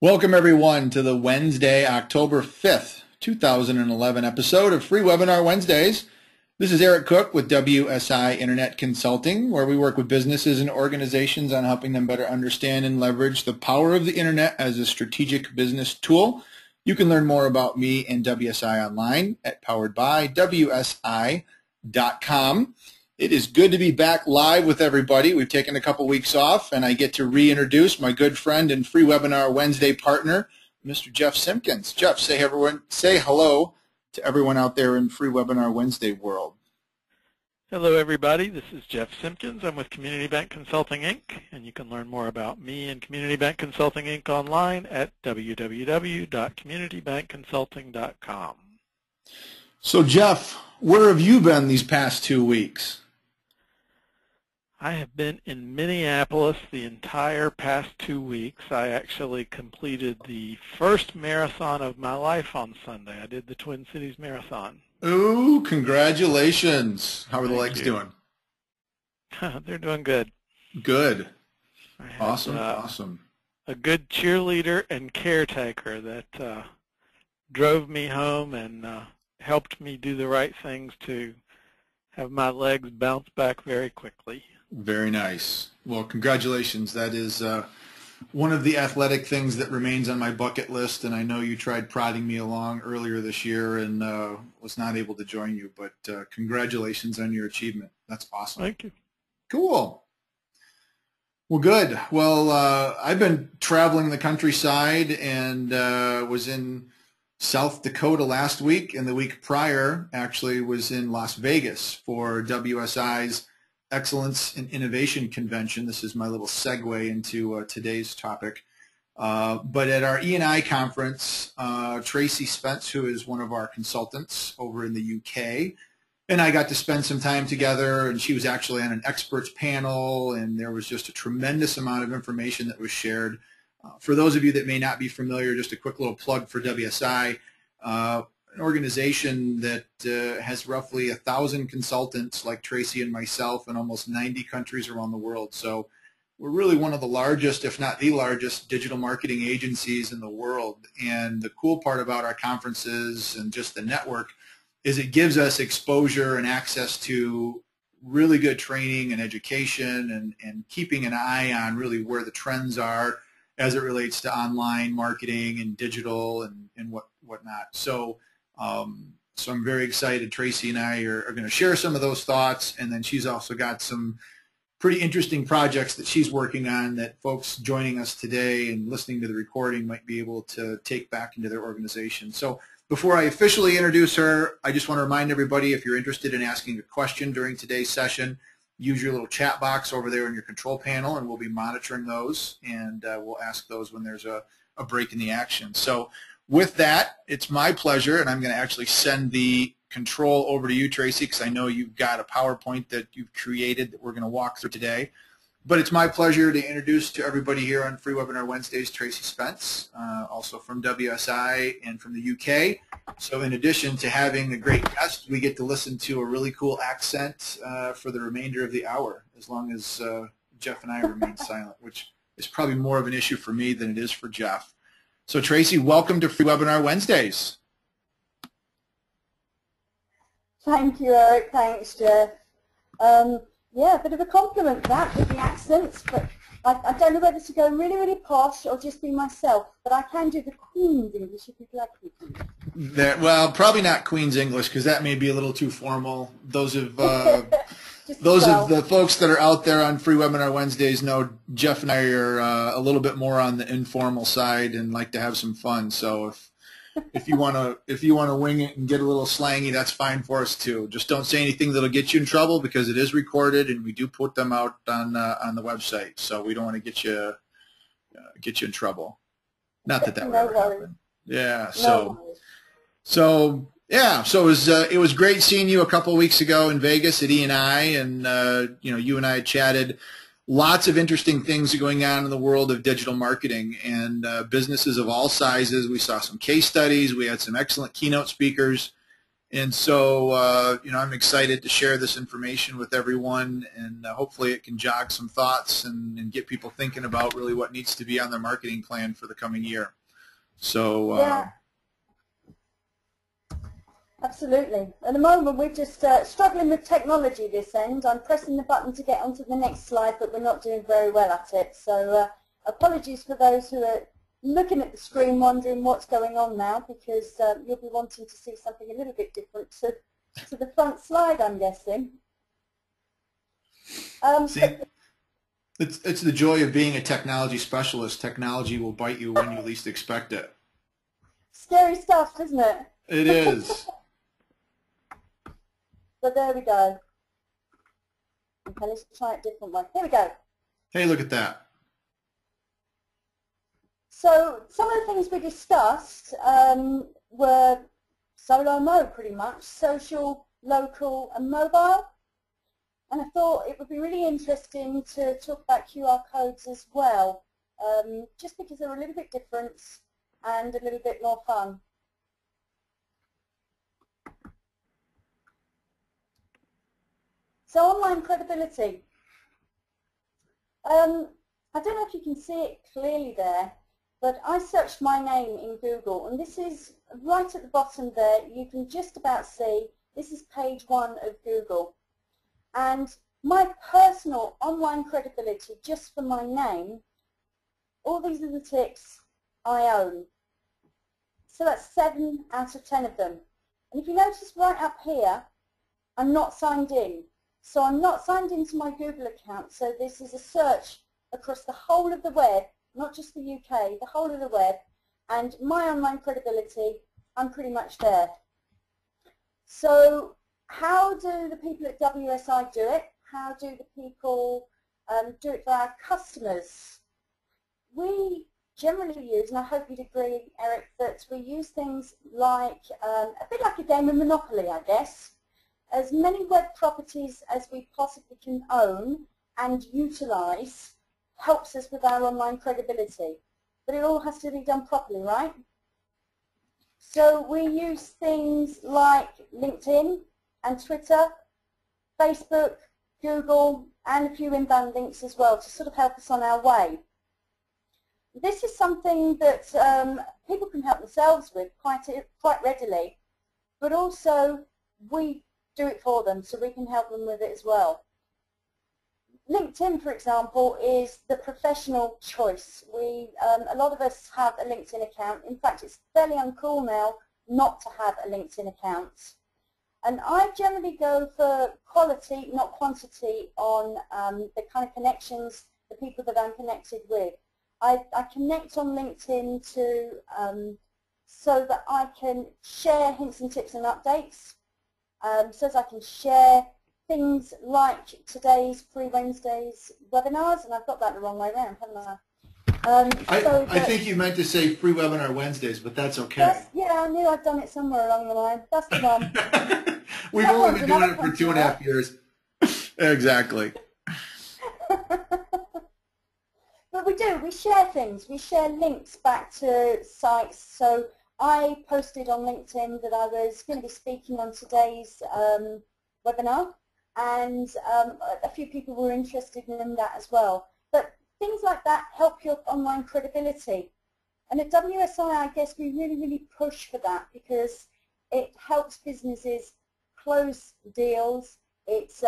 Welcome everyone to the Wednesday, October 5th, 2011 episode of Free Webinar Wednesdays. This is Eric Cook with WSI Internet Consulting, where we work with businesses and organizations on helping them better understand and leverage the power of the internet as a strategic business tool. You can learn more about me and WSI online at poweredbywsi.com. It is good to be back live with everybody. We've taken a couple weeks off, and I get to reintroduce my good friend and Free Webinar Wednesday partner, Mr. Jeff Simpkins. Jeff, say hello to everyone out there in Free Webinar Wednesday world. Hello, everybody. This is Jeff Simpkins. I'm with Community Bank Consulting, Inc., and you can learn more about me and Community Bank Consulting, Inc. online at www.communitybankconsulting.com. So, Jeff, where have you been these past 2 weeks? I have been in Minneapolis the entire past 2 weeks. I actually completed the first marathon of my life on Sunday. I did the Twin Cities Marathon. Ooh, congratulations. How are the legs doing? They're doing good. Good. Awesome. A good cheerleader and caretaker that drove me home and helped me do the right things to have my legs bounce back very quickly. Very nice. Well, congratulations. That is one of the athletic things that remains on my bucket list, and I know you tried prodding me along earlier this year and was not able to join you, but congratulations on your achievement. That's awesome. Thank you. Cool. Well, good. Well, I've been traveling the countryside and was in South Dakota last week, and the week prior actually was in Las Vegas for WSI's Excellence in Innovation Convention. This is my little segue into today's topic. But at our E&I conference, Tracy Spence, who is one of our consultants over in the UK, and I got to spend some time together, and she was actually on an experts panel, and there was just a tremendous amount of information that was shared. For those of you that may not be familiar, just a quick little plug for WSI, an organization that has roughly 1,000 consultants like Tracy and myself in almost 90 countries around the world. So we're really one of the largest, if not the largest, digital marketing agencies in the world. And the cool part about our conferences and just the network is it gives us exposure and access to really good training and education and keeping an eye on really where the trends are as it relates to online marketing and digital and whatnot. So I'm very excited. Tracy and I are going to share some of those thoughts, and then she's also got some pretty interesting projects that she's working on that folks joining us today and listening to the recording might be able to take back into their organization. So before I officially introduce her, I just want to remind everybody, if you're interested in asking a question during today's session, use your little chat box over there in your control panel, and we'll be monitoring those, and we'll ask those when there's a break in the action. So with that, it's my pleasure, and I'm going to actually send the control over to you, Tracy, because I know you've got a PowerPoint that you've created that we're going to walk through today. But it's my pleasure to introduce to everybody here on Free Webinar Wednesdays Tracy Spence, also from WSI and from the UK. So in addition to having a great guest, we get to listen to a really cool accent for the remainder of the hour, as long as Jeff and I remain silent, which is probably more of an issue for me than it is for Jeff. So Tracy, welcome to Free Webinar Wednesdays. Thank you, Eric. Thanks, Jeff. Yeah, a bit of a compliment that with the accents, but I don't know whether to go really, really posh or just be myself, but I can do the Queen's English if you'd like me to. Well, probably not Queen's English, because that may be a little too formal. Those of the folks that are out there on Free Webinar Wednesdays know Jeff and I are a little bit more on the informal side and like to have some fun. So if you want to wing it and get a little slangy, that's fine for us too. Just don't say anything that'll get you in trouble, because it is recorded and we do put them out on the website. So we don't want to get you in trouble. Not that would ever happen. Yeah. So it was great seeing you a couple of weeks ago in Vegas at E&I, and you and I had chatted. Lots of interesting things are going on in the world of digital marketing, and businesses of all sizes. We saw some case studies. We had some excellent keynote speakers, And so, I'm excited to share this information with everyone, and hopefully it can jog some thoughts and get people thinking about really what needs to be on their marketing plan for the coming year. So, yeah, absolutely. At the moment, we're just struggling with technology this end. I'm pressing the button to get onto the next slide, but we're not doing very well at it. So apologies for those who are looking at the screen wondering what's going on now, because you'll be wanting to see something a little bit different to the front slide, I'm guessing. see, it's the joy of being a technology specialist. Technology will bite you when you least expect it. Scary stuff, isn't it? It is. But there we go. Okay, let's try it a different way. Here we go. Hey, look at that. So some of the things we discussed were solo mode, pretty much, social, local and mobile. And I thought it would be really interesting to talk about QR codes as well, just because they're a little bit different and a little bit more fun. So online credibility. I don't know if you can see it clearly there, but I searched my name in Google, and this is right at the bottom there. You can just about see, this is page 1 of Google. And my personal online credibility, just for my name, all these are the ticks I own. So that's 7 out of 10 of them. And if you notice right up here, I'm not signed in. So I'm not signed into my Google account, so this is a search across the whole of the web, not just the UK, the whole of the web, and my online credibility, I'm pretty much there. So how do the people at WSI do it? How do the people do it for our customers? We generally use, and I hope you'd agree, Eric, that we use things like, a bit like a game of Monopoly, I guess. As many web properties as we possibly can own and utilize helps us with our online credibility. But it all has to be done properly, right? So we use things like LinkedIn and Twitter, Facebook, Google, and a few inbound links as well to sort of help us on our way. This is something that people can help themselves with quite readily, but also we do it for them, so we can help them with it as well. LinkedIn, for example, is the professional choice. A lot of us have a LinkedIn account. In fact, it's fairly uncool now not to have a LinkedIn account. And I generally go for quality, not quantity, on the kind of connections, the people that I'm connected with. I connect on LinkedIn so that I can share hints and tips and updates, so that I can share things like today's Free Wednesdays webinars, and I've got that the wrong way around, haven't I? I think you meant to say Free Webinar Wednesdays, but that's okay. Yeah, I knew I'd done it somewhere along the line. That's the one. We've only been doing it for 2.5 years. Exactly. But we share things. We share links back to sites. So I posted on LinkedIn that I was going to be speaking on today's webinar, and a few people were interested in that as well. But things like that help your online credibility. And at WSI, I guess we really push for that, because it helps businesses close deals. It's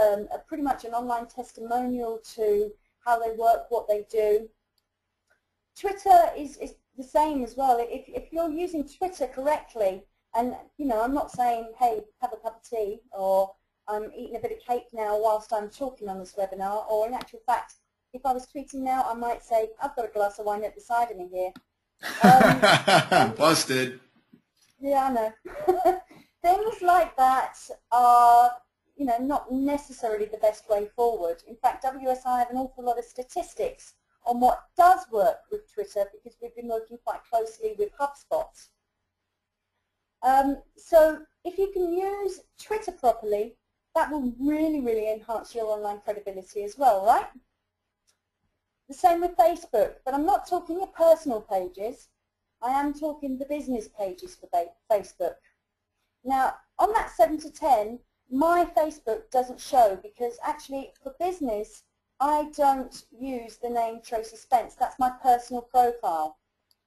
pretty much an online testimonial to how they work, what they do. Twitter is the same as well. If you're using Twitter correctly, and I'm not saying, hey, have a cup of tea, or I'm eating a bit of cake now whilst I'm talking on this webinar, or in actual fact, if I was tweeting now, I might say, I've got a glass of wine at the side of me here. Busted. Yeah, I know. Things like that are, not necessarily the best way forward. In fact, WSI have an awful lot of statistics on what does work with Twitter, because we've been working quite closely with HubSpot. So if you can use Twitter properly, that will really enhance your online credibility as well, right? The same with Facebook, but I'm not talking your personal pages. I am talking the business pages for Facebook. Now, On that 7 to 10, my Facebook doesn't show because actually for business, I don't use the name Tracy Spence. That's my personal profile.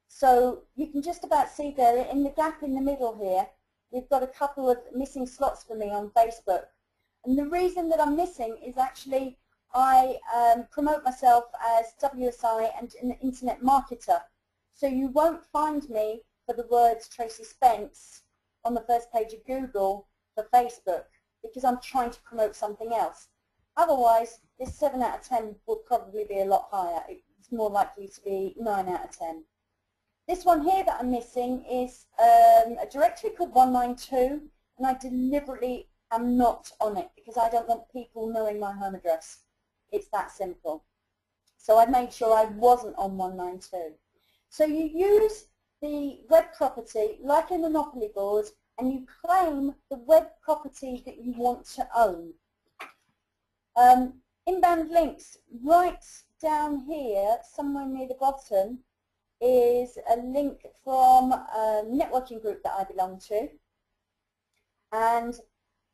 So you can just about see there in the gap in the middle here, we've got a couple of missing slots for me on Facebook. And the reason that I'm missing is actually I promote myself as WSI and an internet marketer. So you won't find me for the words Tracy Spence on the first page of Google for Facebook because I'm trying to promote something else. Otherwise, this 7 out of 10 will probably be a lot higher. It's more likely to be 9 out of 10. This one here that I'm missing is a directory called 192, and I deliberately am not on it because I don't want people knowing my home address. It's that simple. So I made sure I wasn't on 192. So you use the web property like a monopoly board, and you claim the web property that you want to own. Inbound links, right down here, somewhere near the bottom, is a link from a networking group that I belong to. And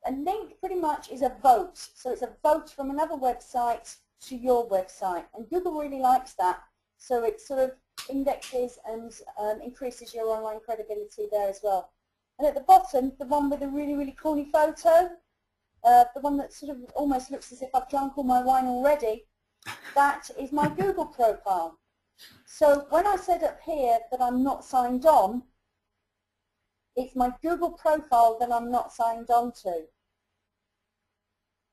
a link pretty much is a vote. So it's a vote from another website to your website. And Google really likes that. So it sort of indexes and increases your online credibility there as well. And at the bottom, the one with a really, really corny photo, the one that sort of almost looks as if I've drunk all my wine already, that is my Google profile. So when I said up here that I'm not signed on, it's my Google profile that I'm not signed on to.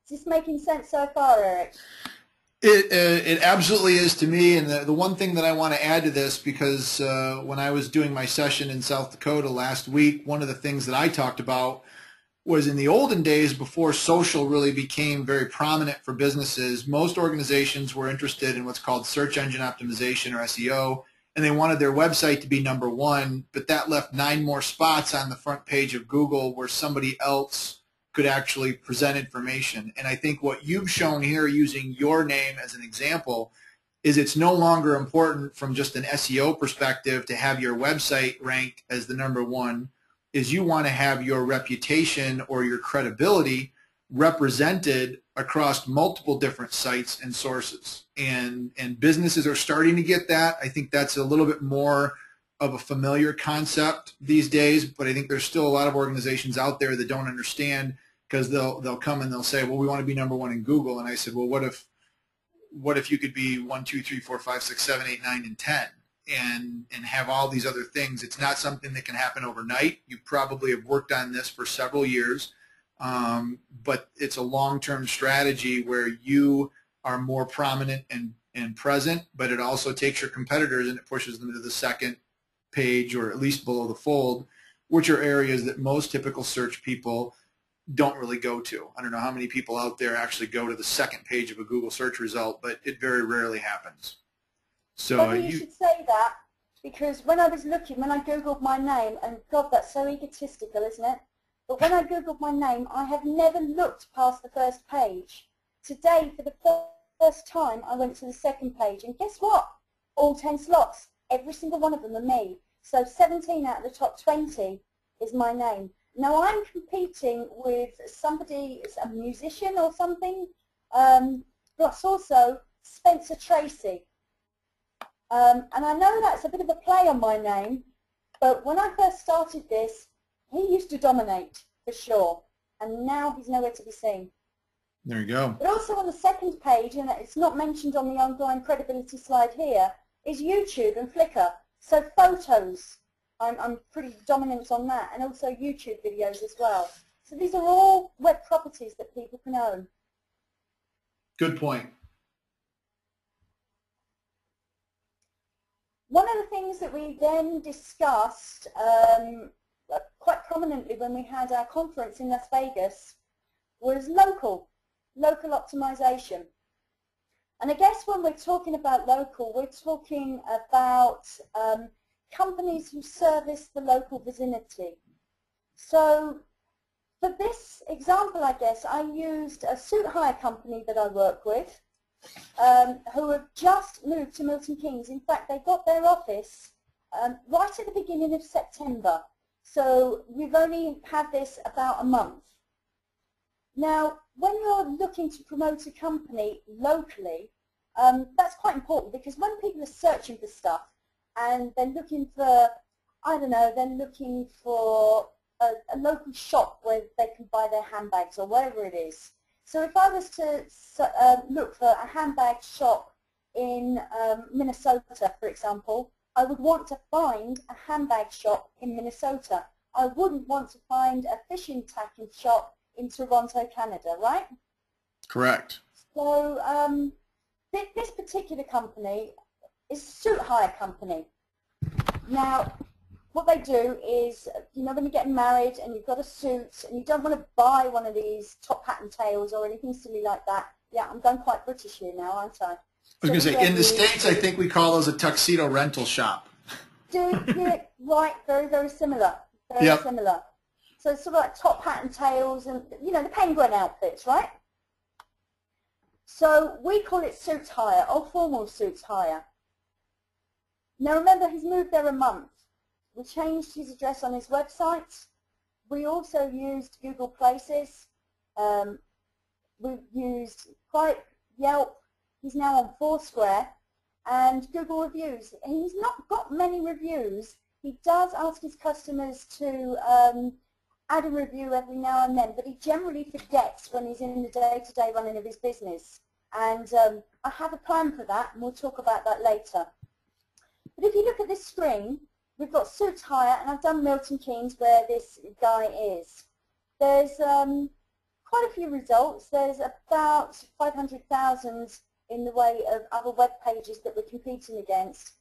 Is this making sense so far, Eric? It absolutely is to me, and the one thing that I want to add to this, because when I was doing my session in South Dakota last week, one of the things that I talked about was in the olden days, before social really became very prominent for businesses, most organizations were interested in what's called search engine optimization, or SEO, and they wanted their website to be #1, but that left 9 more spots on the front page of Google where somebody else could actually present information. And I think what you've shown here, using your name as an example, is it's no longer important from just an SEO perspective to have your website ranked as the #1, is you want to have your reputation or your credibility represented across multiple different sites and sources. And businesses are starting to get that. I think that's a little bit more of a familiar concept these days, but I think there's still a lot of organizations out there that don't understand, because they'll come and they'll say, well, we want to be #1 in Google. And I said, well, what if you could be 1, 2, 3, 4, 5, 6, 7, 8, 9, and 10? And have all these other things. It's not something that can happen overnight. You probably have worked on this for several years, but it's a long-term strategy where you are more prominent and present, but it also takes your competitors and it pushes them to the second page, or at least below the fold, which are areas that most typical search people don't really go to. I don't know how many people out there actually go to the second page of a Google search result, but it very rarely happens. So Funny you should say that, because when I was looking, when I Googled my name, and God, that's so egotistical, isn't it? But when I Googled my name, I have never looked past the first page. Today, for the first time, I went to the second page, and guess what? All 10 slots, every single one of them are me. So 17 out of the top 20 is my name. Now I'm competing with somebody, a musician or something, plus also Spencer Tracy. And I know that's a bit of a play on my name, but when I first started this, he used to dominate, for sure, and now he's nowhere to be seen. There you go. But also on the second page, and it's not mentioned on the ongoing credibility slide here, is YouTube and Flickr. So photos, I'm pretty dominant on that, and also YouTube videos as well. So these are all web properties that people can own. Good point. One of the things that we then discussed quite prominently when we had our conference in Las Vegas was local optimization. And I guess when we're talking about local, we're talking about companies who service the local vicinity. So for this example, I guess, I used a suit hire company that I work with, who have just moved to Milton Keynes. In fact, they got their office right at the beginning of September. So we've only had this about a month. Now, when you're looking to promote a company locally, that's quite important, because when people are searching for stuff and they're looking for, I don't know, they're looking for a local shop where they can buy their handbags or whatever it is. So if I was to look for a handbag shop in Minnesota, for example, I would want to find a handbag shop in Minnesota. I wouldn't want to find a fishing tackle shop in Toronto, Canada, right? Correct. So this particular company is a suit hire company. Now, what they do is, you know, when you're getting married and you've got a suit and you don't want to buy one of these top hat and tails or anything silly like that. Yeah, I'm going quite British here now, aren't I? I was going to say, in the States, I think we call those a tuxedo rental shop. Do it right, very, very similar. Very similar. So it's sort of like top hat and tails and, you know, the penguin outfits, right? So we call it suits hire, or formal suits hire. Now remember, he's moved there a month. We changed his address on his website. We also used Google Places. We've used Yelp. He's now on Foursquare. And Google Reviews. He's not got many reviews. He does ask his customers to add a review every now and then, but he generally forgets when he's in the day-to-day running of his business. And I have a plan for that, and we'll talk about that later. But if you look at this screen, we've got Suits Hire, and I've done Milton Keynes where this guy is. There's quite a few results. There's about 500,000 in the way of other web pages that we're competing against.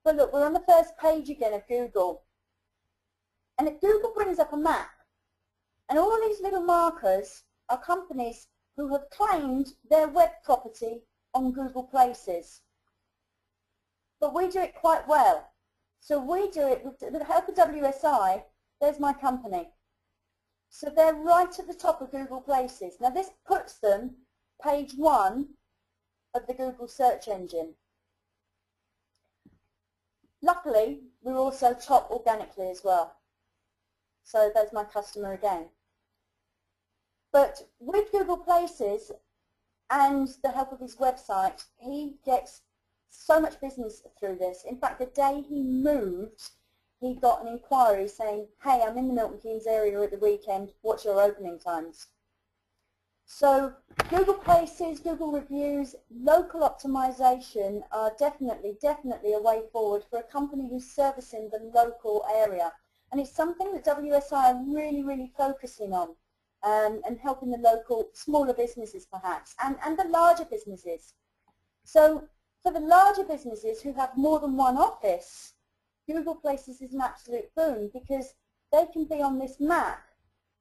But look, we're on the first page again of Google. And if Google brings up a map, and all these little markers are companies who have claimed their web property on Google Places. But we do it quite well. So we do it with the help of WSI. There's my company. So they're right at the top of Google Places. Now this puts them page 1 of the Google search engine. Luckily, we're also top organically as well. So there's my customer again. But with Google Places and the help of his website, he gets so much business through this. In fact, the day he moved, he got an inquiry saying, hey, I'm in the Milton Keynes area at the weekend, what's your opening times? So Google Places, Google Reviews, local optimization are definitely a way forward for a company who's servicing the local area. And it's something that WSI are really focusing on and helping the local smaller businesses perhaps and the larger businesses. So for the larger businesses who have more than one office, Google Places is an absolute boon because they can be on this map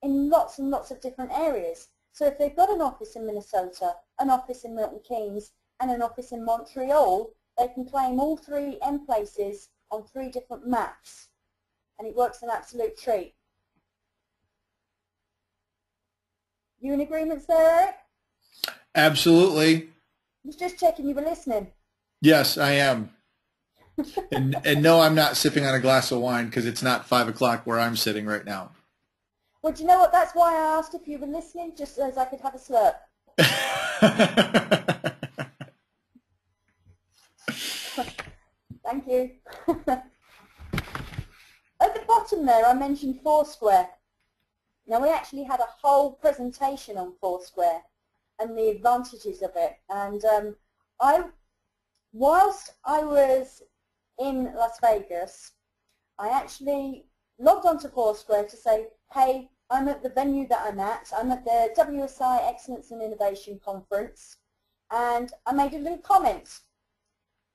in lots and lots of different areas. So if they've got an office in Minnesota, an office in Milton Keynes, and an office in Montreal, they can claim all 3 end places on 3 different maps. And it works an absolute treat. You in agreement there, Eric? Absolutely. I was just checking you were listening. Yes, I am. and no, I'm not sipping on a glass of wine because it's not 5 o'clock where I'm sitting right now. Well, do you know what? That's why I asked if you were listening, just so as I could have a slurp. Thank you. At the bottom there, I mentioned Foursquare. Now, we actually had a whole presentation on Foursquare and the advantages of it. And whilst I was in Las Vegas, I actually logged onto Foursquare to say, hey, I'm at the venue that I'm at. I'm at the WSI Excellence and Innovation Conference, and I made a little comment.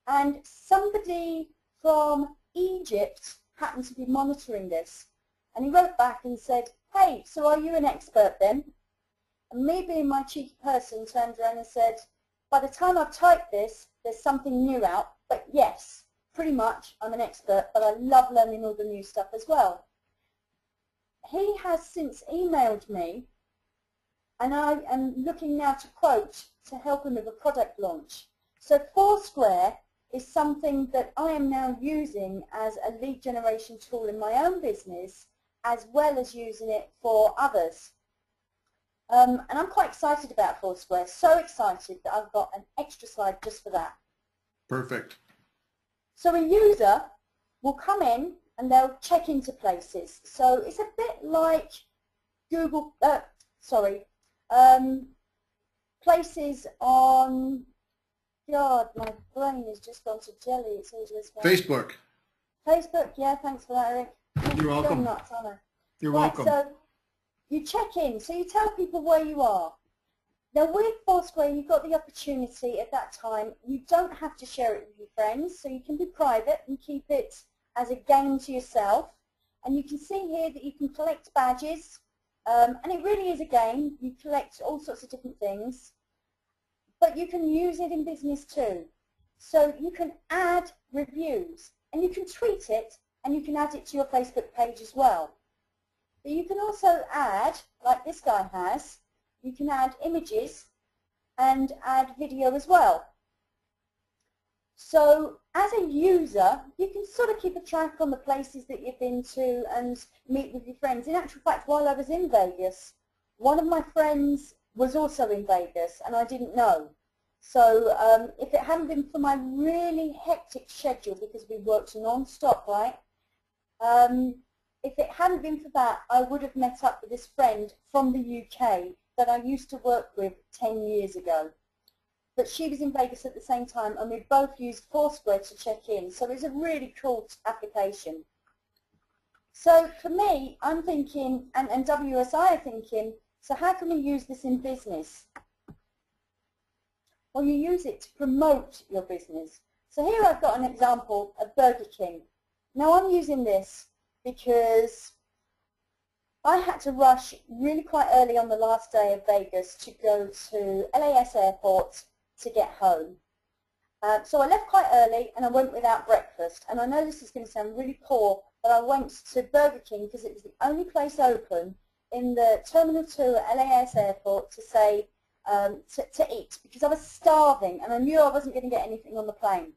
And somebody from Egypt happened to be monitoring this, and he wrote back and said, hey, so are you an expert then? And me being my cheeky person turned around and said, by the time I've typed this, there's something new out, but yes, pretty much I'm an expert, but I love learning all the new stuff as well. He has since emailed me, and I am looking now to quote to help him with a product launch. So Foursquare is something that I am now using as a lead generation tool in my own business as well as using it for others. And I'm quite excited about Foursquare, so excited that I've got an extra slide just for that. Perfect. So a user will come in and they'll check into places. So it's a bit like Google, places on, God, my brain has just gone to jelly. It's all just Facebook. Facebook, yeah, thanks for that, Eric. You're welcome. Nuts, aren't I? You're right, welcome. So you check in, so you tell people where you are. Now with Foursquare, you've got the opportunity at that time, you don't have to share it with your friends, so you can be private and keep it as a game to yourself. And you can see here that you can collect badges, and it really is a game. You collect all sorts of different things, but you can use it in business too. So you can add reviews, and you can tweet it, and you can add it to your Facebook page as well. But you can also add, like this guy has, you can add images and add video as well. So as a user, you can sort of keep a track on the places that you've been to and meet with your friends. In actual fact, while I was in Vegas, one of my friends was also in Vegas and I didn't know. So if it hadn't been for my really hectic schedule, because we worked non-stop, right? If it hadn't been for that, I would have met up with this friend from the UK that I used to work with 10 years ago. But she was in Vegas at the same time, and we both used Foursquare to check in. So it's a really cool application. So for me, I'm thinking, and WSI are thinking, so how can we use this in business? Well, you use it to promote your business. So here I've got an example of Burger King. Now I'm using this because I had to rush really quite early on the last day of Vegas to go to LAS airport to get home. So I left quite early and I went without breakfast. And I know this is going to sound really poor, but I went to Burger King because it was the only place open in the Terminal 2 at LAS airport to say, to eat, because I was starving and I knew I wasn't going to get anything on the plane.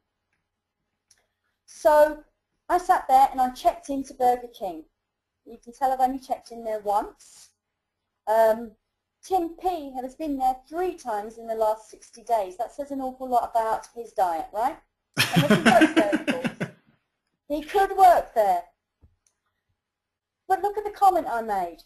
So I sat there and I checked into Burger King. You can tell I've only checked in there once. Tim P has been there 3 times in the last 60 days. That says an awful lot about his diet, right? Unless he works there, of course. He could work there. But look at the comment I made.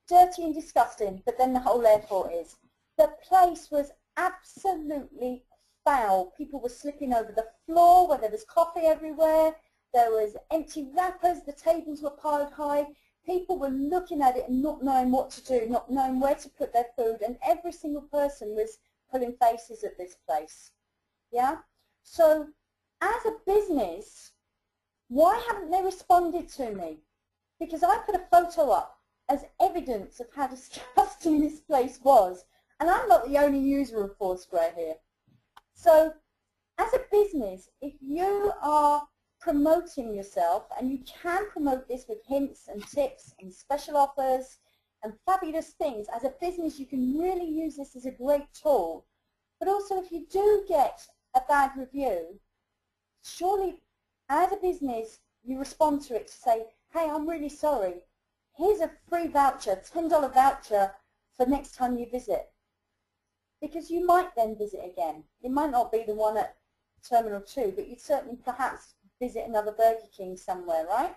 Dirty and disgusting, but then the whole airport is. The place was absolutely foul. People were slipping over the floor where there was coffee everywhere. There was empty wrappers. The tables were piled high. People were looking at it and not knowing what to do, not knowing where to put their food, and every single person was pulling faces at this place. Yeah? So as a business, why haven't they responded to me? Because I put a photo up as evidence of how disgusting this place was. And I'm not the only user of Foursquare here. So as a business, if you are promoting yourself, and you can promote this with hints and tips and special offers and fabulous things, as a business you can really use this as a great tool. But also if you do get a bad review, surely as a business you respond to it to say, hey, I'm really sorry, here's a free voucher, $10 voucher for next time you visit. Because you might then visit again. It might not be the one at Terminal 2, but you'd certainly perhaps visit another Burger King somewhere, right?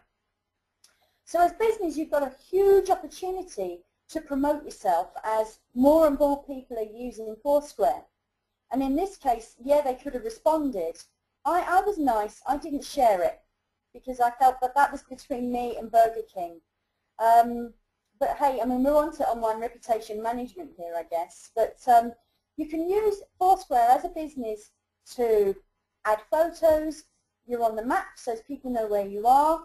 So as business, you've got a huge opportunity to promote yourself as more and more people are using Foursquare. And in this case, yeah, they could have responded. I was nice. I didn't share it because I felt that that was between me and Burger King. But hey, I mean, we're on to online reputation management here, I guess. But you can use Foursquare as a business to add photos. You're on the map so people know where you are.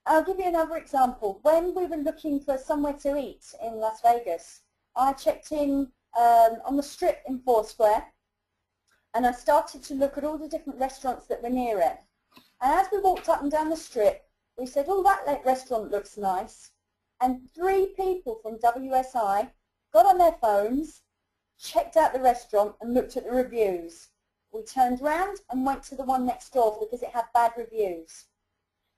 I'll give you another example. When we were looking for somewhere to eat in Las Vegas, I checked in on the Strip in Foursquare, and I started to look at all the different restaurants that were near it. And as we walked up and down the Strip, we said, oh, that restaurant looks nice. And 3 people from WSI got on their phones, checked out the restaurant and looked at the reviews. We turned round and went to the one next door because it had bad reviews.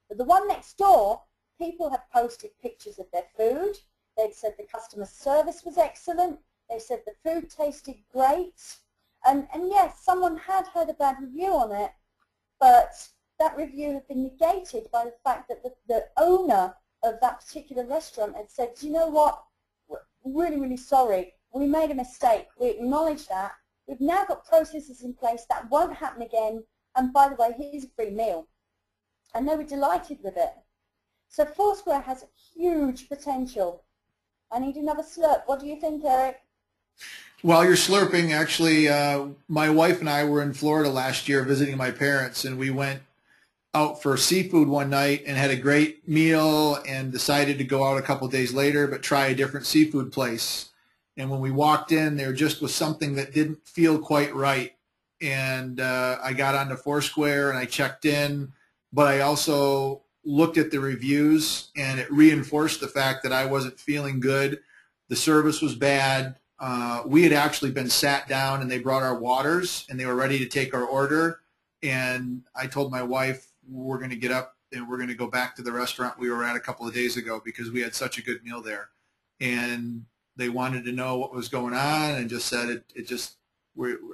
But the one next door people have posted pictures of their food. They've said the customer service was excellent. They said the food tasted great. And yes, someone had heard a bad review on it, but that review had been negated by the fact that the owner of that particular restaurant had said, "Do you know what, we're really, really sorry. We made a mistake. We acknowledge that. We've now got processes in place that won't happen again. And by the way, here's a free meal." And they were delighted with it. So Foursquare has huge potential. I need another slurp. What do you think, Eric? While you're slurping, actually, my wife and I were in Florida last year visiting my parents, and we went out for seafood one night and had a great meal and decided to go out a couple of days later but try a different seafood place. And when we walked in, there just was something that didn't feel quite right. And I got onto Foursquare and I checked in, but I also looked at the reviews, and it reinforced the fact that I wasn't feeling good. The service was bad. We had actually been sat down, and they brought our waters, and they were ready to take our order. And I told my wife, we're going to get up and we're going to go back to the restaurant we were at a couple of days ago because we had such a good meal there. And they wanted to know what was going on and just said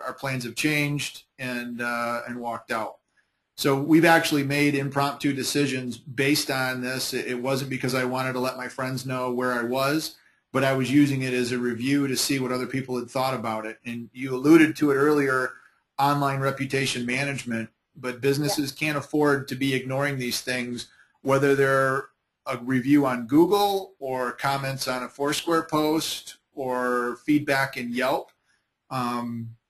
our plans have changed, and walked out. So we've actually made impromptu decisions based on this. It wasn't because I wanted to let my friends know where I was, but I was using it as a review to see what other people had thought about it. And you alluded to it earlier, online reputation management, but businesses can't afford to be ignoring these things, whether they're a review on Google or comments on a Foursquare post or feedback in Yelp.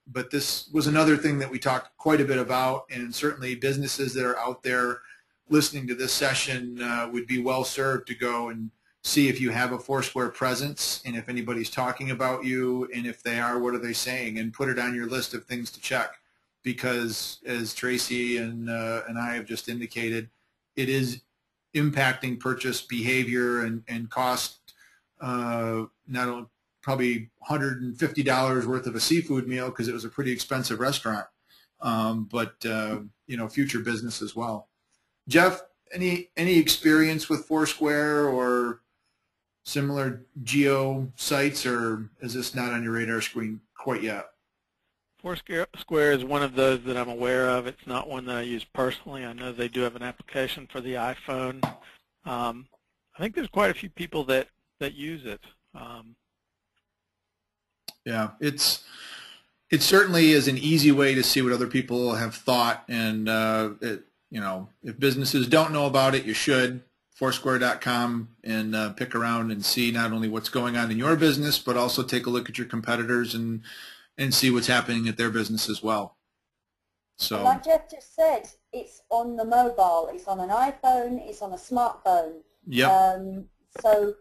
But this was another thing that we talked quite a bit about, and certainly businesses that are out there listening to this session would be well served to go and see if you have a Foursquare presence, and if anybody's talking about you, and if they are, what are they saying, and put it on your list of things to check. Because as Tracy and I have just indicated, it is impacting purchase behavior and cost, not only probably $150 worth of a seafood meal because it was a pretty expensive restaurant, but future business as well. Jeff, any experience with Foursquare or similar geo sites, or is this not on your radar screen quite yet? Foursquare is one of those that I'm aware of. It's not one that I use personally. I know they do have an application for the iPhone. I think there's quite a few people that use it. Yeah, it certainly is an easy way to see what other people have thought, and if businesses don't know about it, you should. Foursquare.com, and pick around and see not only what's going on in your business, but also take a look at your competitors and see what's happening at their business as well. So, and like Jeff just said, it's on the mobile. It's on an iPhone. It's on a smartphone. Yep. So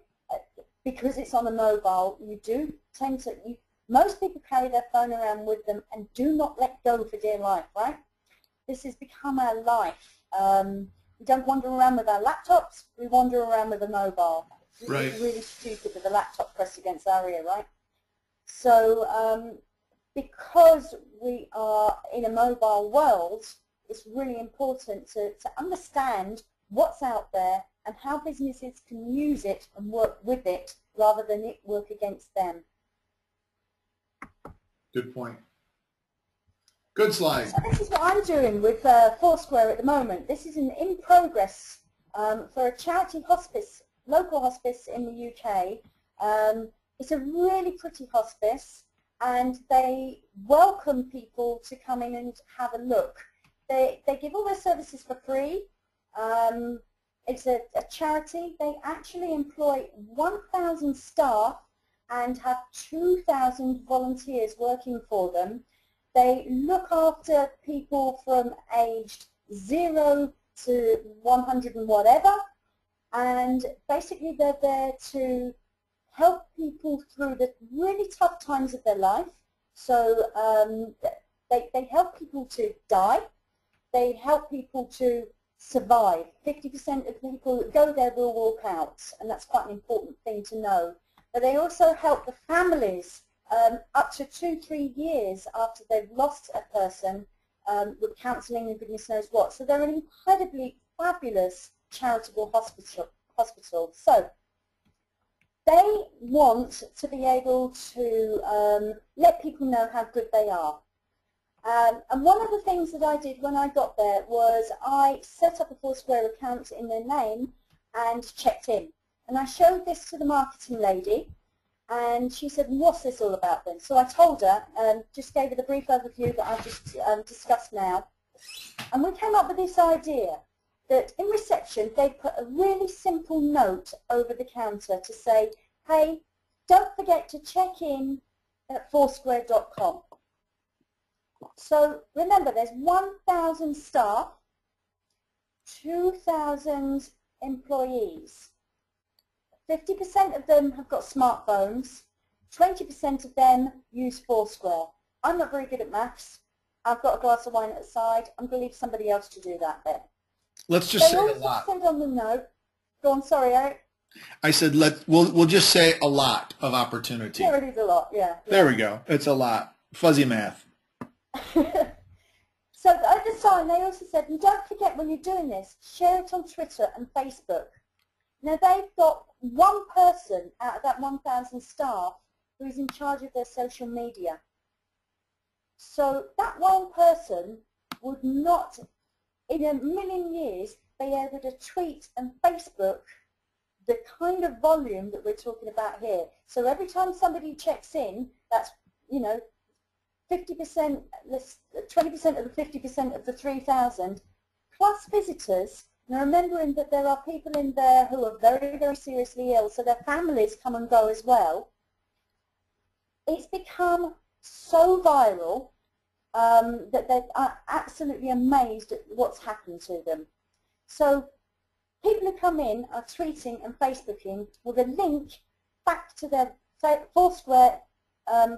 because it's on the mobile, you do tend to. Most people carry their phone around with them and do not let go for dear life, right? This has become our life. We don't wander around with our laptops. We wander around with a mobile. Right. It's really stupid with the laptop pressed against our ear, right? So because we are in a mobile world, it's really important to understand what's out there and how businesses can use it and work with it rather than it work against them. Good point. Good slide. So this is what I'm doing with Foursquare at the moment. This is an in progress for a charity hospice, local hospice in the UK. It's a really pretty hospice, and they welcome people to come in and have a look. They give all their services for free. It's a charity. They actually employ 1,000 staff and have 2,000 volunteers working for them. They look after people from aged 0 to 100 and whatever, and basically they're there to help people through the really tough times of their life. So they help people to die. They help people to survive. 50% of people that go there will walk out, and that's quite an important thing to know. But they also help the families up to 2-3 years after they've lost a person with counselling and goodness knows what. So they're an incredibly fabulous charitable hospital. hospital. So they want to be able to let people know how good they are. And one of the things that I did when I got there was I set up a Foursquare account in their name and checked in. And I showed this to the marketing lady, and she said, what's this all about then? So I told her, just gave her the brief overview that I've just discussed now. And we came up with this idea that in reception they put a really simple note over the counter to say, hey, don't forget to check in at foursquare.com. So remember, there's 1,000 staff, 2,000 employees. 50% of them have got smartphones, 20% of them use Foursquare. I'm not very good at maths. I've got a glass of wine at the side. I'm going to leave somebody else to do that bit. Let's just say a lot. Said on the note, go on, sorry, Eric. I said we'll just say a lot of opportunity. There it is, a lot, yeah. There we go. It's a lot. Fuzzy math. So at the sign they also said, and don't forget when you're doing this, share it on Twitter and Facebook. Now they've got one person out of that 1,000 staff who is in charge of their social media. So that one person would not, in a million years, be able to tweet and Facebook the kind of volume that we're talking about here. So every time somebody checks in, that's, 50%, 20% of the 50% of the 3,000, plus visitors. Now remembering that there are people in there who are very, very seriously ill, so their families come and go as well. It's become so viral that they are absolutely amazed at what's happened to them. So people who come in are tweeting and Facebooking with a link back to their Foursquare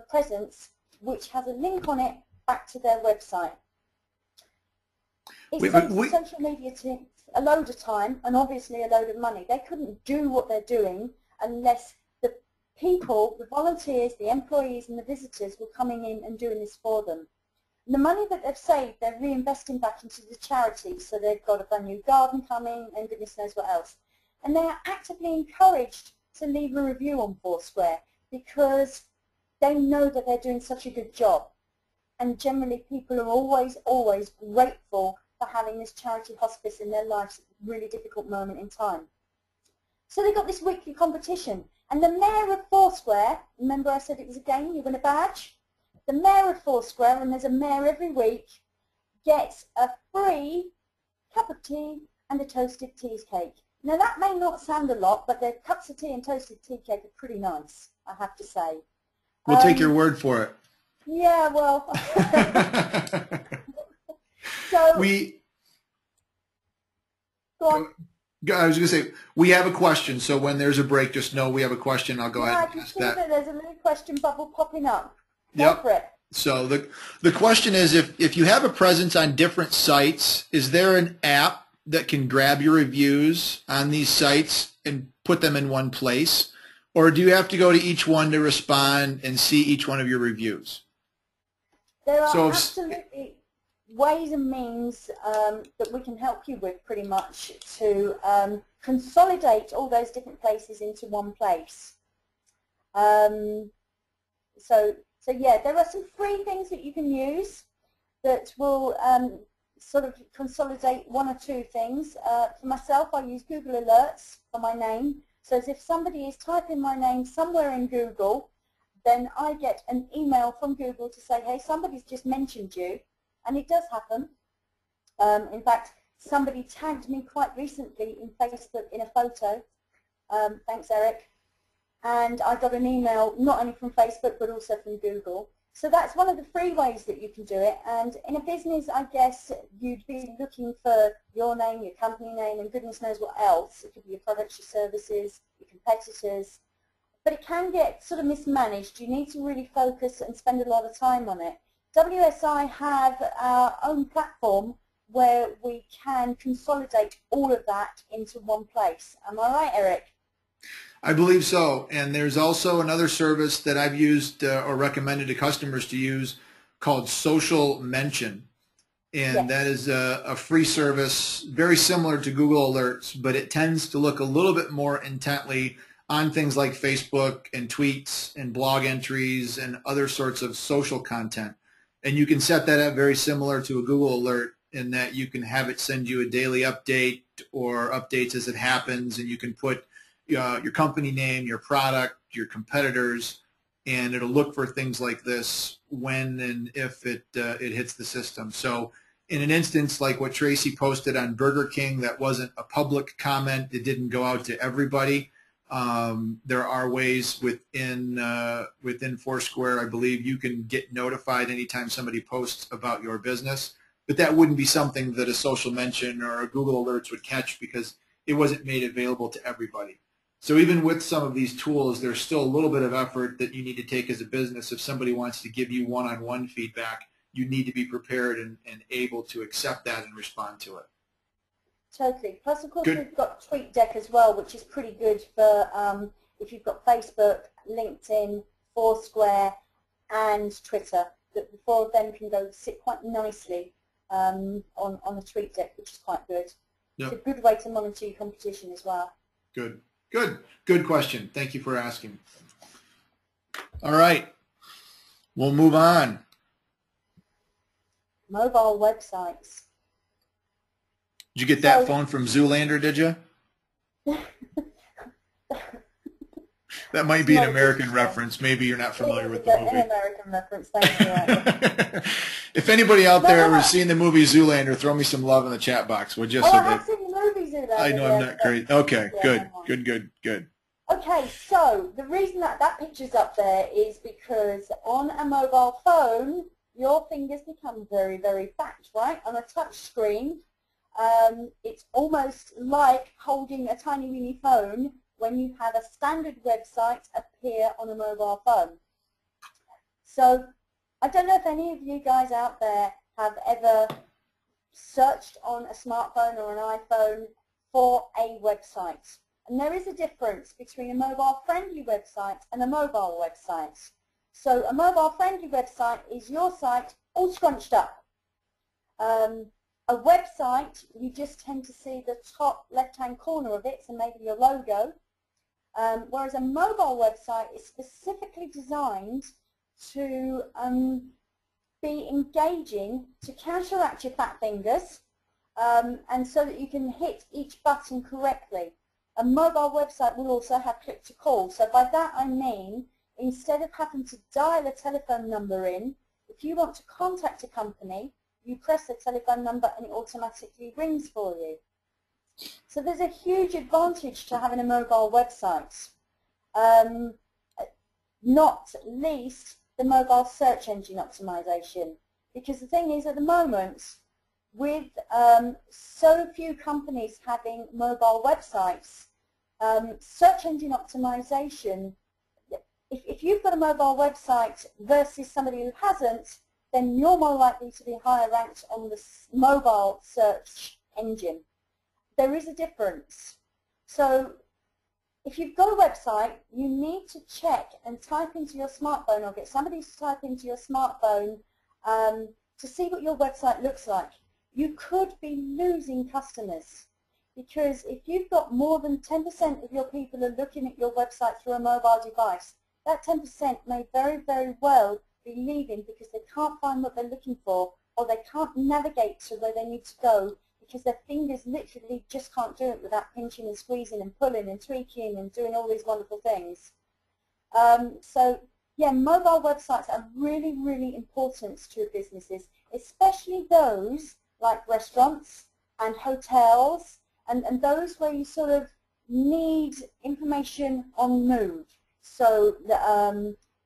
presence, which has a link on it back to their website. It saves social media teams a load of time and obviously a load of money. They couldn't do what they're doing unless the people, the volunteers, the employees and the visitors were coming in and doing this for them. And the money that they've saved, they're reinvesting back into the charity, so they've got a brand new garden coming and goodness knows what else. And they are actively encouraged to leave a review on Foursquare because they know that they're doing such a good job. And generally people are always, always grateful for having this charity hospice in their lives at a really difficult moment in time. So they got this weekly competition. And the mayor of Foursquare, remember I said it was a game, you win a badge? The mayor of Foursquare, and there's a mayor every week, gets a free cup of tea and a toasted tea cake. Now that may not sound a lot, but the cups of tea and toasted tea cake are pretty nice, I have to say. We'll take your word for it. Yeah, well. So go on. I was going to say, we have a question, so when there's a break, just know we have a question. I'll go ahead and ask that. I can see that there's a little question bubble popping up. Yep. Go for it. So the question is, if you have a presence on different sites, is there an app that can grab your reviews on these sites and put them in one place? Or do you have to go to each one to respond and see each one of your reviews? There are absolutely ways and means that we can help you with pretty much to consolidate all those different places into one place. So yeah, there are some free things that you can use that will sort of consolidate one or two things. For myself, I use Google Alerts for my name. So as if somebody is typing my name somewhere in Google, then I get an email from Google to say, hey, somebody's just mentioned you. And it does happen. In fact, somebody tagged me quite recently in Facebook in a photo. Thanks, Eric. And I got an email not only from Facebook but also from Google. So that's one of the free ways that you can do it. And in a business, I guess you'd be looking for your name, your company name, and goodness knows what else. It could be your products, your services, your competitors. But it can get sort of mismanaged. You need to really focus and spend a lot of time on it. WSI have our own platform where we can consolidate all of that into one place. Am I right, Eric? I believe so. And there's also another service that I've used or recommended to customers to use called Social Mention. And that is a free service, very similar to Google Alerts, but it tends to look a little bit more intently on things like Facebook and tweets and blog entries and other sorts of social content. And you can set that up very similar to a Google Alert in that you can have it send you a daily update or updates as it happens, and you can put your company name, your product, your competitors, and it'll look for things like this when and if it hits the system. So in an instance like what Tracy posted on Burger King, that wasn't a public comment. It didn't go out to everybody. There are ways within Foursquare, I believe, you can get notified anytime somebody posts about your business, but that wouldn't be something that a social mention or a Google Alerts would catch because it wasn't made available to everybody. So even with some of these tools, there's still a little bit of effort that you need to take as a business. If somebody wants to give you one-on-one feedback, you need to be prepared and able to accept that and respond to it. Totally. Plus, of course, we've got TweetDeck as well, which is pretty good for if you've got Facebook, LinkedIn, Foursquare, and Twitter. The four of them can go sit quite nicely on the TweetDeck, which is quite good. Yep. It's a good way to monitor your competition as well. Good. Good question. Thank you for asking. All right. We'll move on. Mobile websites. Did you get that phone from Zoolander, did you? That might be an American reference. Maybe you're not familiar with the movie. An American reference, thank you. If anybody out there has seen the movie Zoolander, throw me some love in the chat box. We'll just I have seen the movie Zoolander. I know I'm not crazy. Okay, good. Okay, so the reason that picture's up there is because on a mobile phone, your fingers become very, very fat, right? On a touch screen, it's almost like holding a tiny mini phone when you have a standard website appear on a mobile phone. So I don't know if any of you guys out there have ever searched on a smartphone or an iPhone for a website. And there is a difference between a mobile-friendly website and a mobile website. So a mobile-friendly website is your site all scrunched up. A website, you just tend to see the top left-hand corner of it, so maybe your logo. Whereas a mobile website is specifically designed to be engaging, to counteract your fat fingers, and so that you can hit each button correctly. A mobile website will also have click to call. So by that I mean, instead of having to dial a telephone number in, if you want to contact a company, you press the telephone number and it automatically rings for you. So there's a huge advantage to having a mobile website. Not least the mobile search engine optimization. Because the thing is, at the moment, with so few companies having mobile websites, search engine optimization, if you've got a mobile website versus somebody who hasn't, then you're more likely to be higher ranked on the mobile search engine. There is a difference. So if you've got a website, you need to check and type into your smartphone or get somebody to type into your smartphone to see what your website looks like. You could be losing customers because if you've got more than 10% of your people are looking at your website through a mobile device, that 10% may very, very well be leaving because they can't find what they're looking for or they can't navigate to where they need to go because their fingers literally just can't do it without pinching and squeezing and pulling and tweaking and doing all these wonderful things. So yeah, mobile websites are really, really important to businesses, especially those like restaurants and hotels and those where you sort of need information on move. So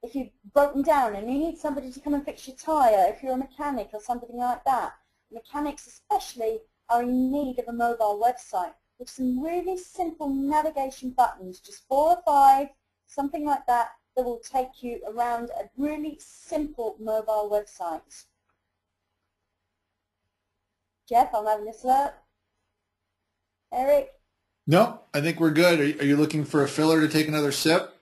if you've broken down and you need somebody to come and fix your tyre, if you're a mechanic or something like that, mechanics especially are in need of a mobile website with some really simple navigation buttons, just 4 or 5, something like that, that will take you around a really simple mobile website. Jeff, I'm having a slurp. Eric? No, I think we're good. Are you looking for a filler to take another sip?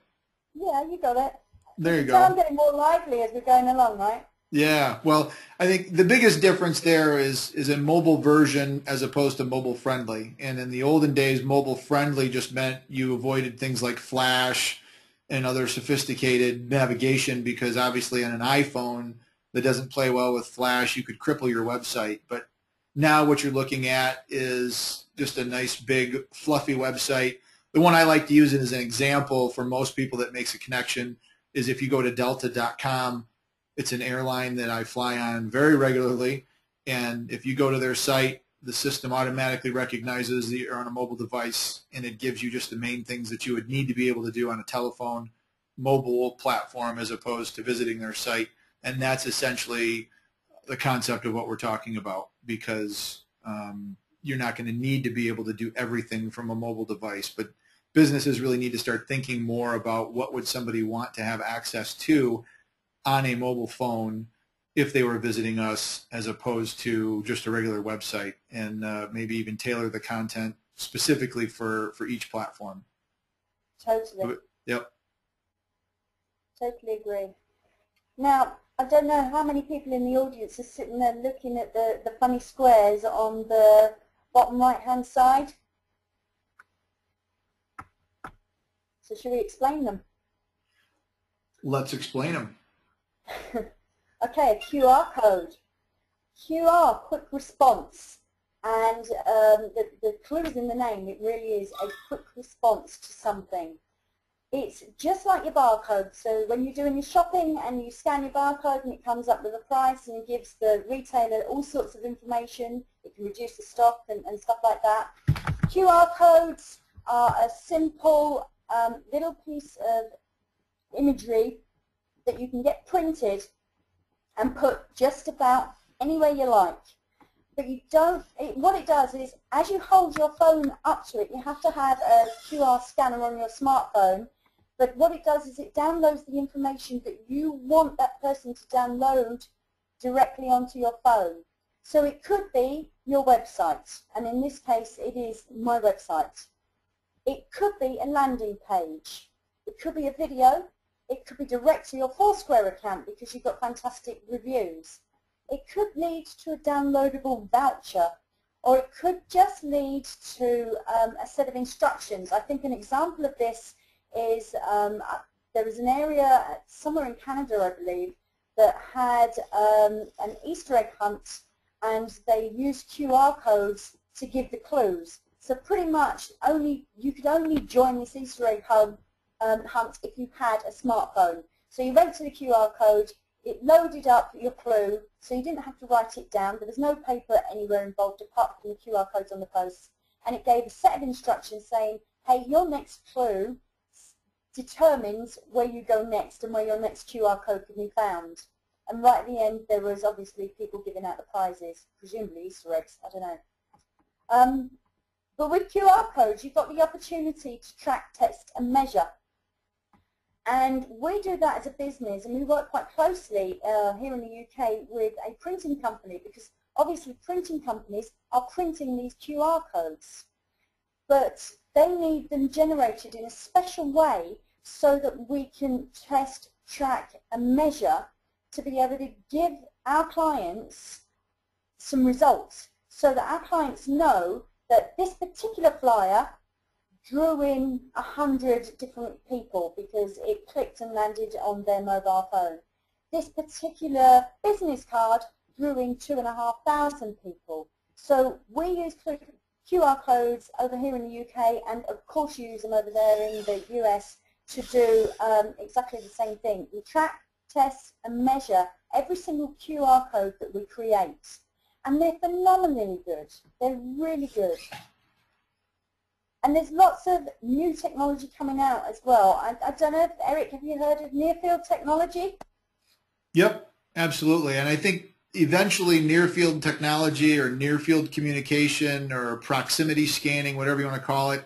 Yeah, you got it. There you So go. I'm getting more lively as we're going along, right? Yeah, well, I think the biggest difference there is a mobile version as opposed to mobile friendly. And in the olden days, mobile friendly just meant you avoided things like Flash and other sophisticated navigation because obviously on an iPhone that doesn't play well with Flash, you could cripple your website. But now what you're looking at is just a nice big fluffy website. The one I like to use as an example for most people that makes a connection is if you go to delta.com. It's an airline that I fly on very regularly, and if you go to their site, the system automatically recognizes that you're on a mobile device, and it gives you just the main things that you would need to be able to do on a telephone mobile platform as opposed to visiting their site. And that's essentially the concept of what we're talking about, because you're not going to need to be able to do everything from a mobile device. But businesses really need to start thinking more about what would somebody want to have access to on a mobile phone if they were visiting us as opposed to just a regular website, and maybe even tailor the content specifically for each platform. Totally. Yep. Totally agree. Now, I don't know how many people in the audience are sitting there looking at the funny squares on the bottom right-hand side. So should we explain them? Let's explain them. Okay, QR code. QR, quick response. And the clue is in the name. It really is a quick response to something. It's just like your barcode. So when you're doing your shopping and you scan your barcode and it comes up with a price and gives the retailer all sorts of information, it can reduce the stock and stuff like that. QR codes are a simple little piece of imagery that you can get printed and put just about anywhere you like. But you don't, what it does is, as you hold your phone up to it, you have to have a QR scanner on your smartphone, but what it does is it downloads the information that you want that person to download directly onto your phone. So it could be your website, and in this case it is my website. It could be a landing page. It could be a video. It could be direct to your Foursquare account because you've got fantastic reviews. It could lead to a downloadable voucher, or it could just lead to a set of instructions. I think an example of this is there was an area somewhere in Canada, I believe, that had an Easter egg hunt, and they used QR codes to give the clues. So pretty much you could only join this Easter egg hunt if you had a smartphone. So you went to the QR code, it loaded up your clue, so you didn't have to write it down. There was no paper anywhere involved apart from the QR codes on the posts. And it gave a set of instructions saying, hey, your next clue determines where you go next and where your next QR code can be found. And right at the end, there was obviously people giving out the prizes, presumably Easter eggs, I don't know. But with QR codes, you've got the opportunity to track, test, and measure. And we do that as a business, and we work quite closely here in the UK with a printing company, because obviously printing companies are printing these QR codes, but they need them generated in a special way so that we can test, track, and measure to be able to give our clients some results, so that our clients know that this particular flyer drew in 100 different people because it clicked and landed on their mobile phone. This particular business card drew in 2,500 people. So we use QR codes over here in the UK, and of course you use them over there in the US to do exactly the same thing. We track, test, and measure every single QR code that we create. And they're phenomenally good. They're really good. And there's lots of new technology coming out as well. I don't know, Eric, have you heard of near-field technology? Yep, absolutely. And I think eventually near-field technology or near-field communication or proximity scanning, whatever you want to call it,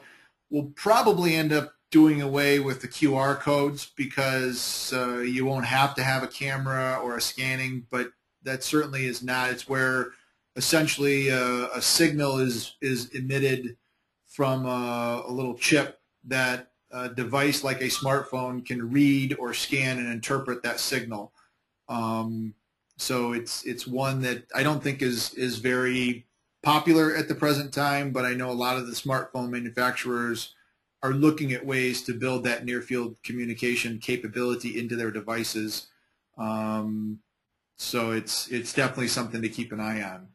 will probably end up doing away with the QR codes, because you won't have to have a camera or a scanning, but that certainly is not. It's where essentially a signal is emitted from a little chip that a device like a smartphone can read or scan and interpret that signal. So it's one that I don't think is very popular at the present time, but I know a lot of the smartphone manufacturers are looking at ways to build that near field communication capability into their devices. So it's definitely something to keep an eye on.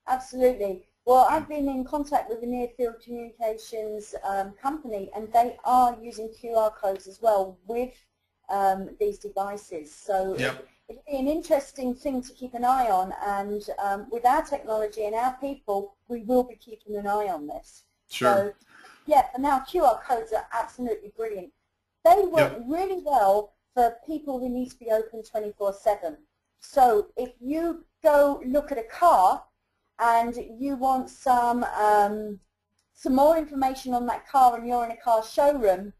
Absolutely. Well, I've been in contact with a near field communications company, and they are using QR codes as well with these devices. So Yep. it'll be an interesting thing to keep an eye on, and with our technology and our people, we will be keeping an eye on this. Sure. So, yeah, for now, QR codes are absolutely brilliant. They work really well for people who need to be open 24/7. So if you go look at a car and you want some more information on that car, and you're in a car showroom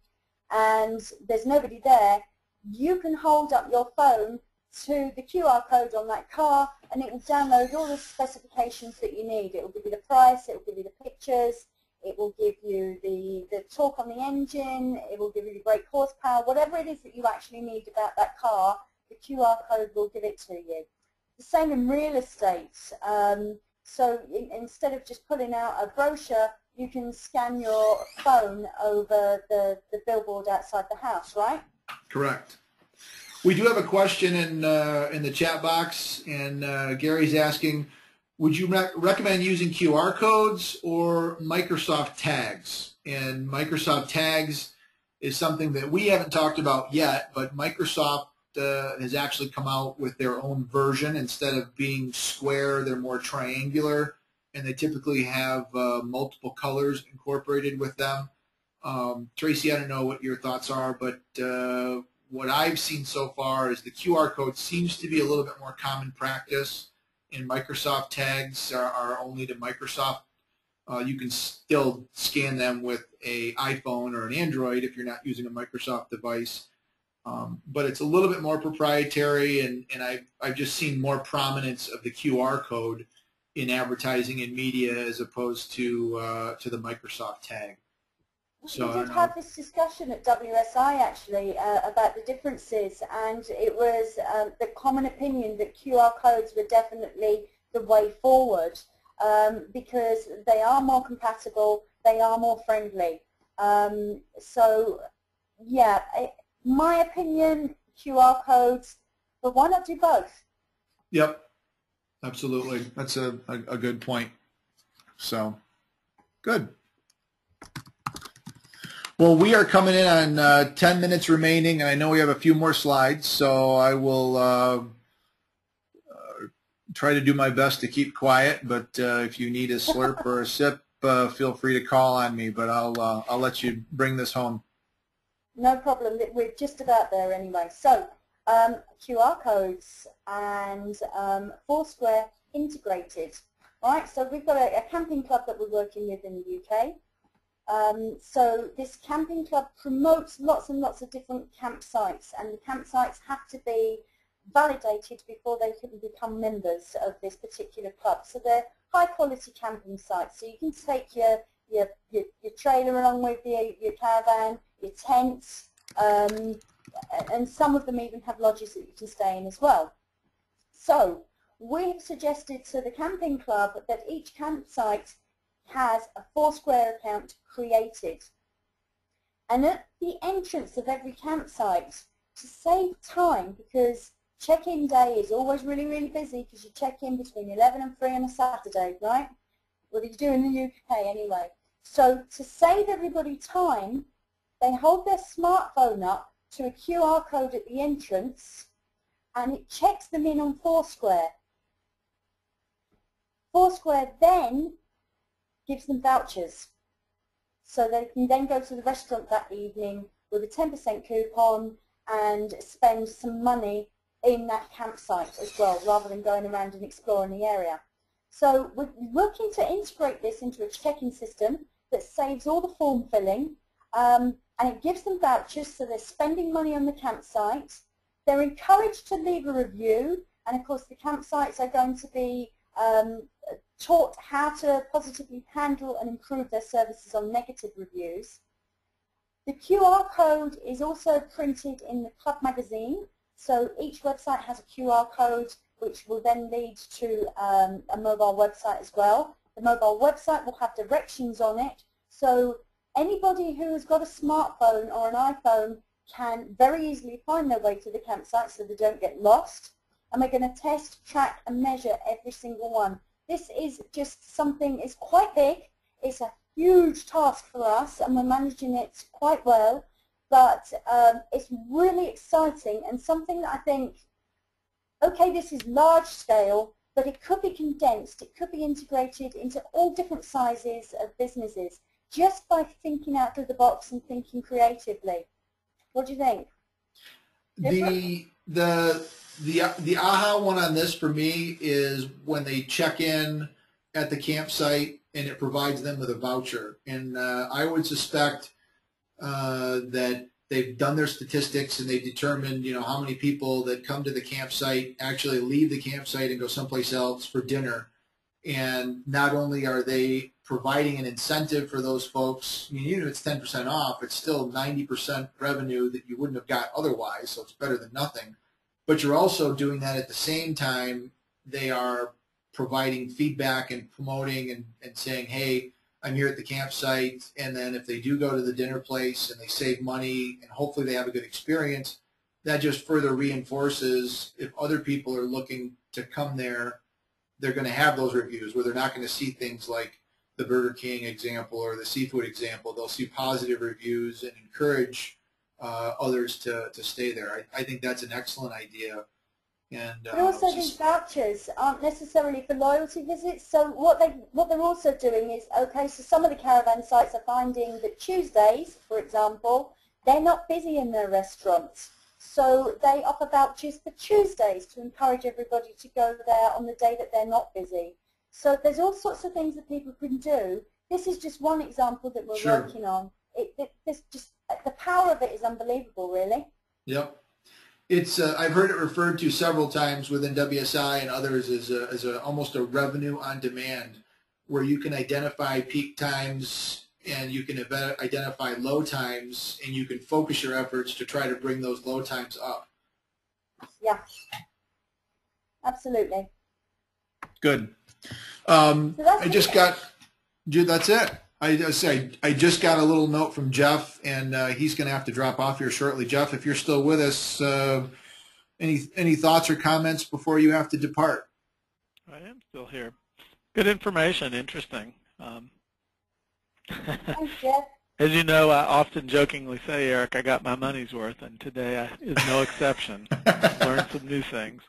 and there's nobody there, you can hold up your phone to the QR code on that car, and it will download all the specifications that you need. It will give you the price, it will give you the pictures, it will give you the torque on the engine, it will give you the brake horsepower, whatever it is that you actually need about that car, the QR code will give it to you. The same in real estate. So instead of just pulling out a brochure, you can scan your phone over the billboard outside the house, right? Correct. We do have a question in the chat box, and Gary's asking, would you recommend using QR codes or Microsoft tags? And Microsoft tags is something that we haven't talked about yet, but Microsoft has actually come out with their own version. Instead of being square, they're more triangular, and they typically have multiple colors incorporated with them. Tracy, I don't know what your thoughts are, but what I've seen so far is the QR code seems to be a little bit more common practice, and Microsoft tags are only to Microsoft. You can still scan them with an iPhone or an Android if you're not using a Microsoft device. But it's a little bit more proprietary, and I've just seen more prominence of the QR code in advertising and media as opposed to the Microsoft tag. So we did have this discussion at WSI actually about the differences, and it was the common opinion that QR codes were definitely the way forward because they are more compatible, they are more friendly. So yeah, my opinion, QR codes, but why not do both? Yep, absolutely. That's a good point. So, good. Well, we are coming in on 10 minutes remaining, and I know we have a few more slides, so I will try to do my best to keep quiet, but if you need a slurp or a sip, feel free to call on me, but I'll let you bring this home. No problem. We're just about there anyway. So, QR codes and Foursquare integrated. All right, so we've got a camping club that we're working with in the UK. So this camping club promotes lots and lots of different campsites, and the campsites have to be validated before they can become members of this particular club. So they're high quality camping sites. So you can take your trailer along with you, your caravan, your tents, and some of them even have lodges that you can stay in as well. So we've suggested to the camping club that each campsite has a Foursquare account created, and at the entrance of every campsite, to save time, because check-in day is always really, really busy because you check in between 11 and 3 on a Saturday, right? Well, you do in the UK anyway. So to save everybody time, they hold their smartphone up to a QR code at the entrance, and it checks them in on Foursquare. Foursquare then gives them vouchers, so they can then go to the restaurant that evening with a 10% coupon and spend some money in that campsite as well, rather than going around and exploring the area. So we're looking to integrate this into a check-in system that saves all the form filling, and it gives them vouchers, so they're spending money on the campsite. They're encouraged to leave a review, and of course the campsites are going to be taught how to positively handle and improve their services on negative reviews. The QR code is also printed in the club magazine, so each website has a QR code which will then lead to a mobile website as well. The mobile website will have directions on it, so anybody who has got a smartphone or an iPhone can very easily find their way to the campsite so they don't get lost. And we're going to test, track and measure every single one. This is just something, it's quite big, it's a huge task for us and we're managing it quite well, but it's really exciting and something that I think, okay, this is large scale, but it could be condensed, it could be integrated into all different sizes of businesses just by thinking out of the box and thinking creatively. What do you think? The aha one on this for me is when they check in at the campsite and it provides them with a voucher. And I would suspect that they've done their statistics and they've determined, how many people that come to the campsite actually leave the campsite and go someplace else for dinner. And not only are they providing an incentive for those folks, I mean, even if it's 10% off, it's still 90% revenue that you wouldn't have got otherwise, so it's better than nothing. But you're also doing that at the same time they are providing feedback and promoting and saying, hey, I'm here at the campsite, and then if they do go to the dinner place and they save money and hopefully they have a good experience, that just further reinforces if other people are looking to come there, they're going to have those reviews where they're not going to see things like the Burger King example or the seafood example. They'll see positive reviews and encourage others to stay there. I think that's an excellent idea. And but also these vouchers aren't necessarily for loyalty visits. So what they're also doing is, okay, so some of the caravan sites are finding that Tuesdays, for example, they're not busy in their restaurants. So they offer vouchers for Tuesdays to encourage everybody to go there on the day that they're not busy. So there's all sorts of things that people can do. This is just one example that we're working on. There's just, the power of it is unbelievable, really. Yep. It's I've heard it referred to several times within WSI and others as almost a revenue on demand, where you can identify peak times and you can identify low times, and you can focus your efforts to try to bring those low times up. Yeah, absolutely. Good. So I just got, that's it. I just got a little note from Jeff, and he's going to have to drop off here shortly. Jeff, if you're still with us, any thoughts or comments before you have to depart? I am still here. Good information, interesting. Thanks, Jeff. As you know, I often jokingly say, Eric, I got my money's worth, and today is no exception. Learned some new things.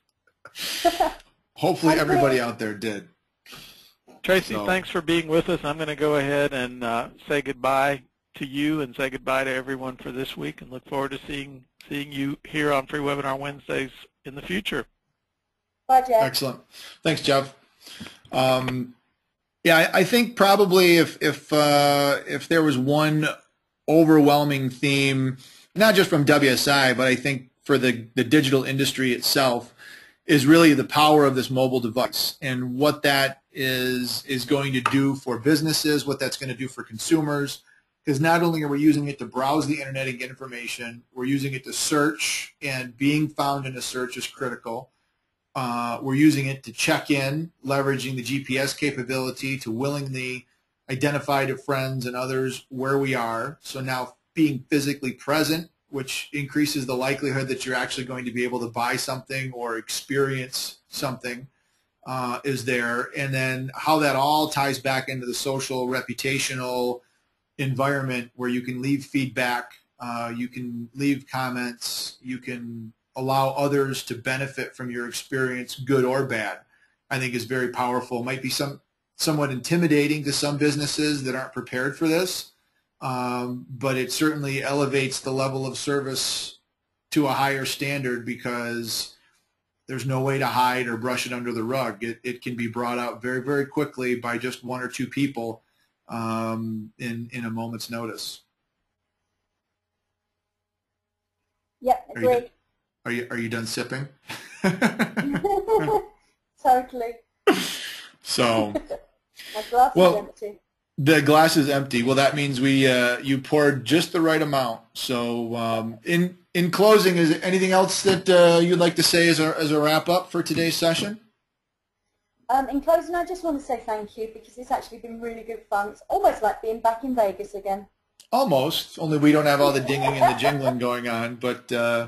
Hopefully everybody out there did. Tracy, thanks for being with us. I'm going to go ahead and say goodbye to you and say goodbye to everyone for this week, and look forward to seeing you here on Free Webinar Wednesdays in the future. Bye, Jeff. Excellent. Thanks, Jeff. Yeah, I think probably if there was one overwhelming theme, not just from WSI, but I think for the digital industry itself, is really the power of this mobile device and what that is going to do for businesses, what that's going to do for consumers. Because not only are we using it to browse the internet and get information, we're using it to search, and being found in a search is critical. We're using it to check in, leveraging the GPS capability to willingly identify to friends and others where we are. So now being physically present, which increases the likelihood that you're actually going to be able to buy something or experience something, is there. And then how that all ties back into the social, reputational environment where you can leave feedback, you can leave comments, you can allow others to benefit from your experience, good or bad, I think is very powerful. Might be somewhat intimidating to some businesses that aren't prepared for this, but it certainly elevates the level of service to a higher standard because there's no way to hide or brush it under the rug. It can be brought out very, very quickly by just one or two people in a moment's notice. Yeah, agreed. Are you done sipping? Totally. So, my glass is empty. The glass is empty. Well, that means you poured just the right amount. So, in in closing, is there anything else that you'd like to say as a wrap up for today's session? In closing, I just want to say thank you because it's actually been really good fun. It's almost like being back in Vegas again. Almost, only we don't have all the dinging and the jingling going on, but Yeah,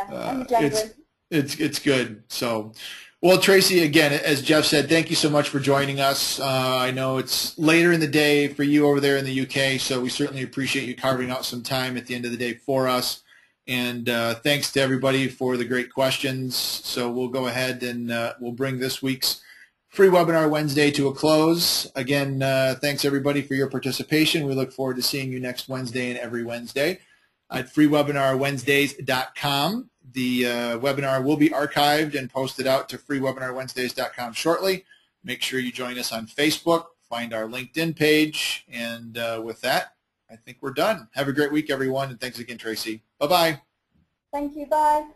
and the jangling. it's good. So, well, Tracy, again, as Jeff said, thank you so much for joining us. I know it's later in the day for you over there in the UK, so we certainly appreciate you carving out some time at the end of the day for us. And thanks to everybody for the great questions. So we'll go ahead and we'll bring this week's Free Webinar Wednesday to a close. Again, thanks everybody for your participation. We look forward to seeing you next Wednesday and every Wednesday at freewebinarwednesdays.com. The webinar will be archived and posted out to freewebinarwednesdays.com shortly. Make sure you join us on Facebook, find our LinkedIn page, and with that, I think we're done. Have a great week, everyone, and thanks again, Tracy. Bye-bye. Thank you. Bye.